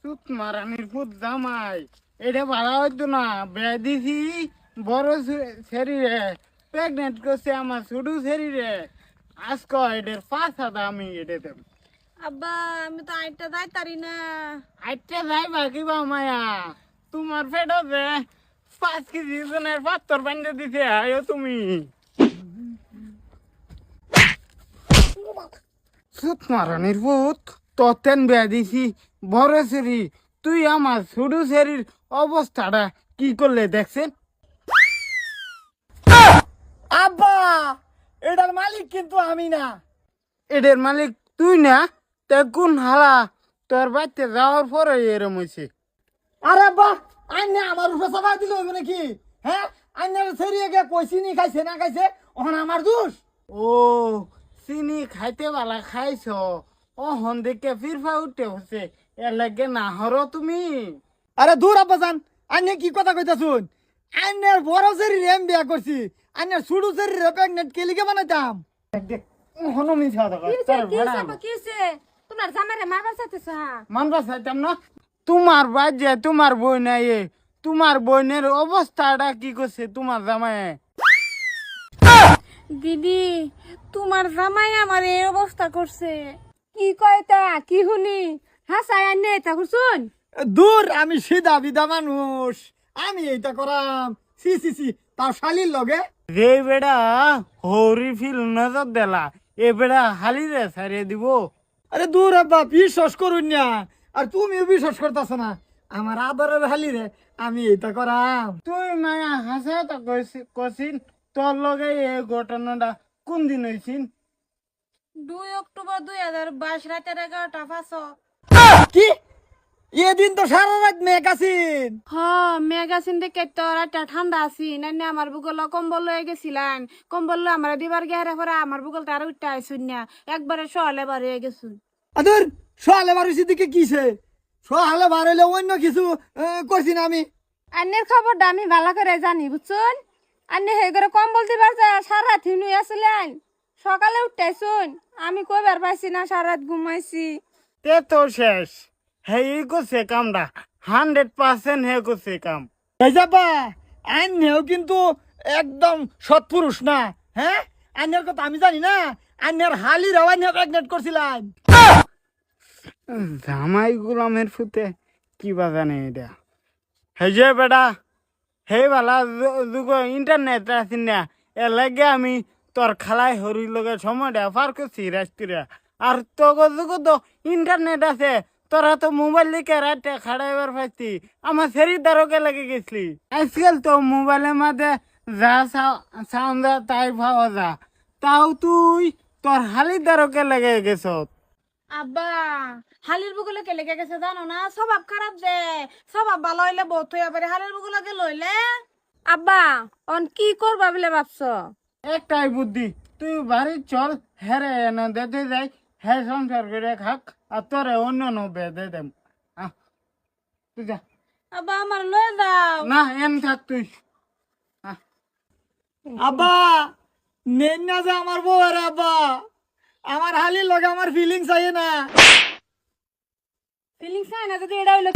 সুত মারানির ফুট জামাই এটা ভালো হইতো না বেয়া দিছি বড় শরীরে প্রেগনেন্ট করছে আমার ছোট শরীরে আজকে এটার 5,000 আমি এটা দেব। আব্বা আমি তো আইটা যাই তারি না। আইটা যাই বাকি বা মায়া তোমার পেটে যে 5 কেজি ওজনের পাথর বান্ধে দিছে আয়ো তুমি সুত মারানির ফুট ততেন বেয়া দিছি বড় শরীর তুই আমার ছোট শরীর অবস্থাটা কি করলে দেখছেন? আব্বা এটার মালিক কিন্তু আমি না। এদের মালিক তুই না? তা কোন হালা তোর বাড়িতে যাওয়ার পরে এরম হয়েছে? আরে আব্বা আইনে আমার উপরে চাপাই দিল হইব নাকি? হ্যাঁ আইনের সেরিয়ে গিয়ে কই চিনি খাইছে না খাইছে ওখানে আমার দোষ। ও চিনি খাইতে বালা খাইছ অহন দেখে ফিরফা উঠতে হচ্ছে এর লাগে না হরো তুমি। আরে দূর আব্বা জান আইনে কি কথা কইতা শুন। আইনের বড় শরীরে আমি বিয়া করছি, আইনের ছোট শরীরে প্রেগনেন্ট কে লিগে বানাইতাম? হনো মিছা কথা কিছে তোমার জামাইরে মারবার চাইতেছ? মানবা চাইতাম না তোমার বাজে তোমার বই নাই তোমার বোনের অবস্থাটা কি করছে তোমার জামাই? দিদি তোমার জামাই আমার এই অবস্থা করছে। কি কয় তা কি শুনি? হাসাই আনে তা শুন। দূর আমি সিধা বিধা মানুষ, আমি এইটা করাম। সি সি সি তার শালির লগে রে বেড়া হরি ফিল নজর দেলা এ বেড়া হালি রে সারিয়ে দিব। আরে দূর আব্বা বিশ্বাস করুন না, আর তুমিও বিশ্বাস করতেছ না আমার আদরের হালি রে আমি এইটা করাম। তুই মায়া হাসা তো কছিন তোর লগে এই ঘটনাটা কোন দিন হয়েছিন? 2 অক্টোবর 2022 রাতের 11টা 5। কি এদিন তো সারা রাত মেঘ আছিন। হ মেগাজিন দেখে তো রাতটা ঠান্ডা আছি না আমার বুগল কম্বল লয়ে গেছিলাম। কম্বল লয়ে আমার দিবার গেহারে পরে আমার বুগলটা আর উঠতে আইসুন না একবারে সহলে বার হয়ে গেছুন। আদর সোহালে বারুছি দিকে কিসে সোহালে বার হইলে অন্য কিছু করছি না আমি। আন্নের খবরটা আমি ভালো করে জানি বুঝছুন। আন্নে হে করে কম্বল দিবার যায় সারা রাত হিনুই আসলেন, সকালে উঠতেছুন আমি কইবার পাইছি না, সারা রাত ঘুমাইছি। তে তো শেষ হে করছে কামটা 100% হে করছে কাম। এই যাবা আইনেও কিন্তু একদম সৎপুরুষ না। হ্যাঁ আইনের কথা আমি জানি না, আইনের হালির আইনে প্রেগনেন্ট করছিলাম। জামাই গুলামের ফুতে কি বা জানে এটা। হে যে বেটা হে বালা যুগ ইন্টারনেট আছি না এর লাগে আমি তোর খালাই হরির লগে সময়টা পার করছি রাষ্ট্রীয়। আর তোর যুগ তো ইন্টারনেট আছে, তোরা তো মোবাইল দিকে রাতে খাড়াইবার পাইছি আমার শরীর দ্বারকে লেগে গেছিলি। আজকাল তো মোবাইলের মাঝে যা সাউন্ড তাই পাওয়া যা, তাও তুই তোর হালির দ্বারকে লেগে গেছ। আব্বা হালির বুগলে কে লেগে গেছে জানো না? স্বভাব খারাপ যে, স্বভাব ভালো হইলে বহুত হইয়া পারে, হালির বুগলকে লইলে। আব্বা অন কি করবা বলে ভাবছো? একটাই বুদ্ধি, তুই বাড়ি চল হেরে এনে দিতে যাই হে সংসার করে খাক আর তোরে অন্য বেঁধে দেম। তুই যা। আব্বা আমার লয়ে যাও। না এন থাক তুই। আব্বা নেন না যে আমার বউ। আরে আব্বা আমার হালির লগে আমার ফিলিংস আইয়ে না। ফিলিংস হয় না যদি এটা হইলো